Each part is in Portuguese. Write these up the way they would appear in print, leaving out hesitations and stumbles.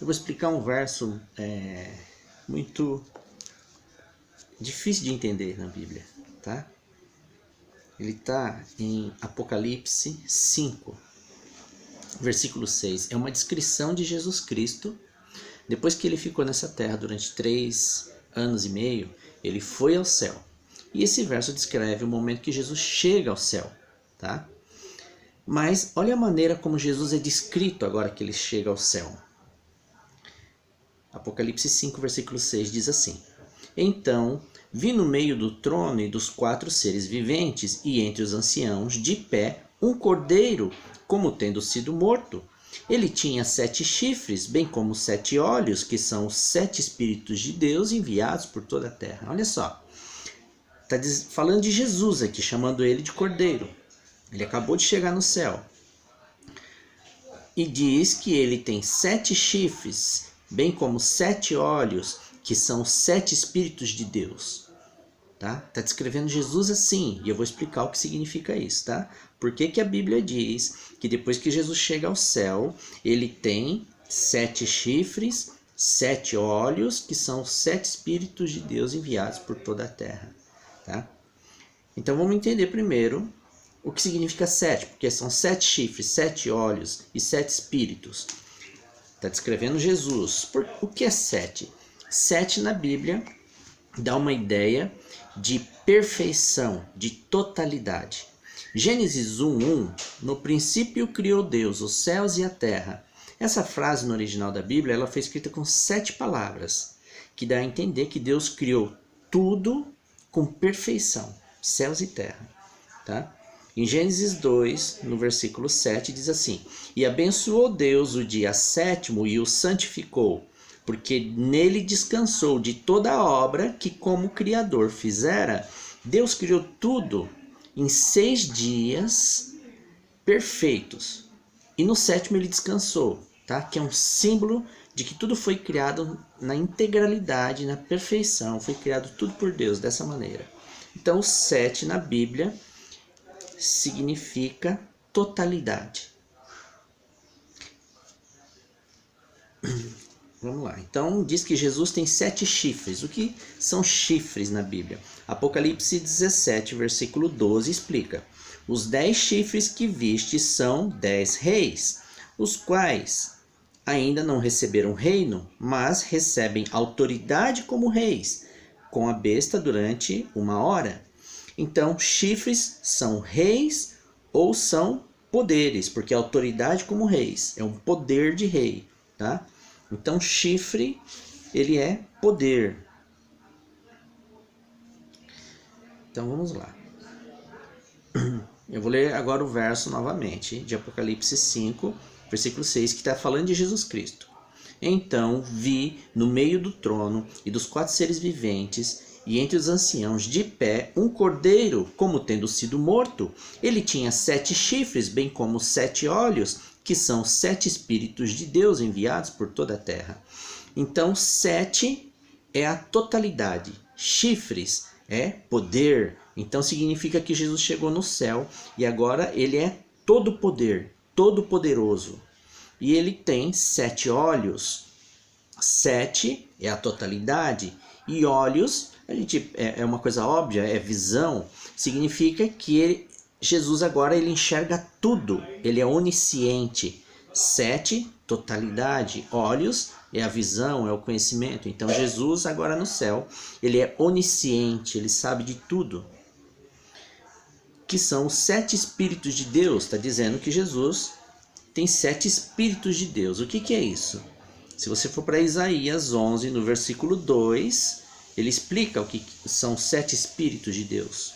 Eu vou explicar um verso muito difícil de entender na Bíblia, tá? Ele está em Apocalipse 5, versículo 6. É uma descrição de Jesus Cristo. Depois que ele ficou nessa terra durante 3 anos e meio, ele foi ao céu. E esse verso descreve o momento que Jesus chega ao céu, tá? Mas olha a maneira como Jesus é descrito agora que ele chega ao céu. Apocalipse 5, versículo 6 diz assim: Então vi no meio do trono e dos 4 seres viventes e entre os anciãos, de pé, um cordeiro, como tendo sido morto. Ele tinha 7 chifres, bem como 7 olhos, que são os 7 Espíritos de Deus enviados por toda a terra. Olha só, está falando de Jesus aqui, chamando ele de cordeiro. Ele acabou de chegar no céu. E diz que ele tem 7 chifres, bem como 7 olhos, que são os 7 Espíritos de Deus. Tá? Tá descrevendo Jesus assim, e eu vou explicar o que significa isso, tá? Por que que a Bíblia diz que depois que Jesus chega ao céu, ele tem 7 chifres, 7 olhos, que são os 7 Espíritos de Deus enviados por toda a terra, tá? Então vamos entender primeiro o que significa 7, porque são 7 chifres, 7 olhos e 7 espíritos. Está descrevendo Jesus. O que é 7? 7 na Bíblia dá uma ideia de perfeição, de totalidade. Gênesis 1:1, no princípio criou Deus os céus e a terra. Essa frase no original da Bíblia ela foi escrita com 7 palavras, que dá a entender que Deus criou tudo com perfeição, céus e terra, tá? Em Gênesis 2, no versículo 7, diz assim: E abençoou Deus o dia 7º e o santificou, porque nele descansou de toda a obra que como Criador fizera. Deus criou tudo em 6 dias perfeitos. E no 7º ele descansou, tá? Que é um símbolo de que tudo foi criado na integralidade, na perfeição. Foi criado tudo por Deus dessa maneira. Então, o 7 na Bíblia significa totalidade. Vamos lá. Então, diz que Jesus tem 7 chifres. O que são chifres na Bíblia? Apocalipse 17, versículo 12, explica: Os 10 chifres que viste são 10 reis, os quais ainda não receberam reino, mas recebem autoridade como reis, com a besta durante 1 hora. Então, chifres são reis ou são poderes, porque a autoridade como reis é um poder de rei, tá? Então, chifre, ele é poder. Então, vamos lá. Eu vou ler agora o verso novamente, de Apocalipse 5, versículo 6, que está falando de Jesus Cristo. Então, vi no meio do trono e dos 4 seres viventes e entre os anciãos de pé um cordeiro, como tendo sido morto. Ele tinha 7 chifres, bem como 7 olhos, que são 7 Espíritos de Deus enviados por toda a terra. Então, 7 é a totalidade. Chifres é poder. Então, significa que Jesus chegou no céu e agora ele é todo poder, todo poderoso. E ele tem 7 olhos. 7 é a totalidade. E olhos, é uma coisa óbvia, é visão. Significa que Jesus agora ele enxerga tudo, ele é onisciente. 7, totalidade. Olhos é a visão, é o conhecimento. Então Jesus agora no céu, ele é onisciente, ele sabe de tudo. Que são os 7 Espíritos de Deus. Está dizendo que Jesus tem 7 Espíritos de Deus. O que é isso? Se você for para Isaías 11, no versículo 2, ele explica o que são 7 Espíritos de Deus.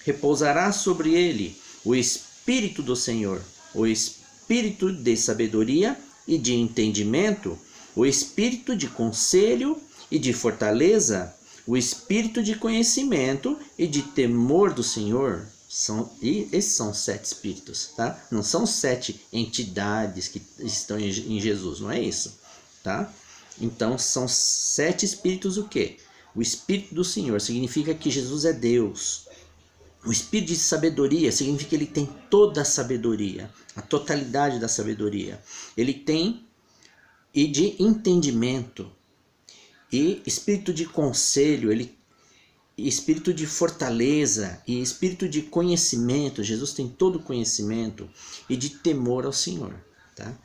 Repousará sobre ele o Espírito do Senhor, o Espírito de sabedoria e de entendimento, o Espírito de conselho e de fortaleza, o Espírito de conhecimento e de temor do Senhor. Esses são 7 Espíritos, tá? Não são 7 entidades que estão em Jesus, não é isso, tá? Então são 7 Espíritos o quê? O Espírito do Senhor significa que Jesus é Deus. O Espírito de sabedoria significa que ele tem toda a sabedoria, a totalidade da sabedoria. Ele tem e de entendimento, e espírito de conselho, espírito de fortaleza e espírito de conhecimento. Jesus tem todo o conhecimento e de temor ao Senhor, tá?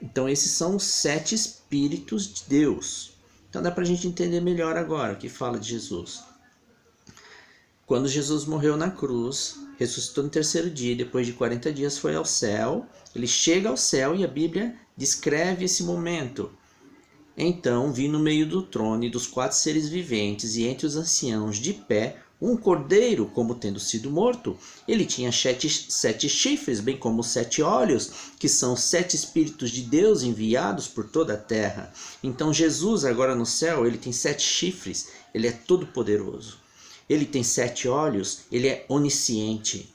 Então esses são os 7 espíritos de Deus. Então dá pra gente entender melhor agora o que fala de Jesus. Quando Jesus morreu na cruz, ressuscitou no 3º dia, depois de 40 dias foi ao céu, ele chega ao céu e a Bíblia descreve esse momento. Então vi no meio do trono e dos 4 seres viventes e entre os anciãos de pé um cordeiro como tendo sido morto. Ele tinha 7 chifres, bem como 7 olhos, que são 7 espíritos de Deus enviados por toda a terra. Então Jesus agora no céu, ele tem 7 chifres, ele é todo poderoso. Ele tem 7 olhos, ele é onisciente.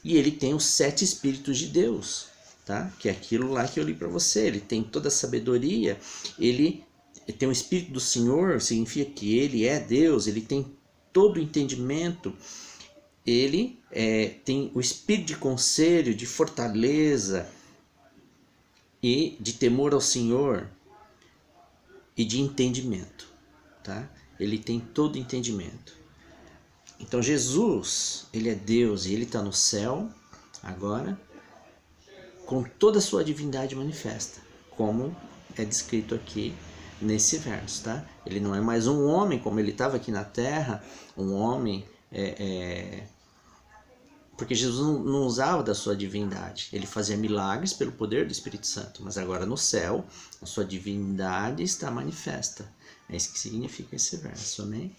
E ele tem os 7 espíritos de Deus, tá? Que é aquilo lá que eu li para você. Ele tem toda a sabedoria, ele tem o Espírito do Senhor, significa que ele é Deus, ele tem todo o entendimento, ele tem o espírito de conselho, de fortaleza e de temor ao Senhor e de entendimento, tá? Ele tem todo o entendimento. Então Jesus, ele é Deus e ele está no céu agora com toda a sua divindade manifesta, como é descrito aqui nesse verso, tá? Ele não é mais um homem como ele estava aqui na terra, um homem, porque Jesus não usava da sua divindade, ele fazia milagres pelo poder do Espírito Santo, mas agora no céu a sua divindade está manifesta. É isso que significa esse verso, amém?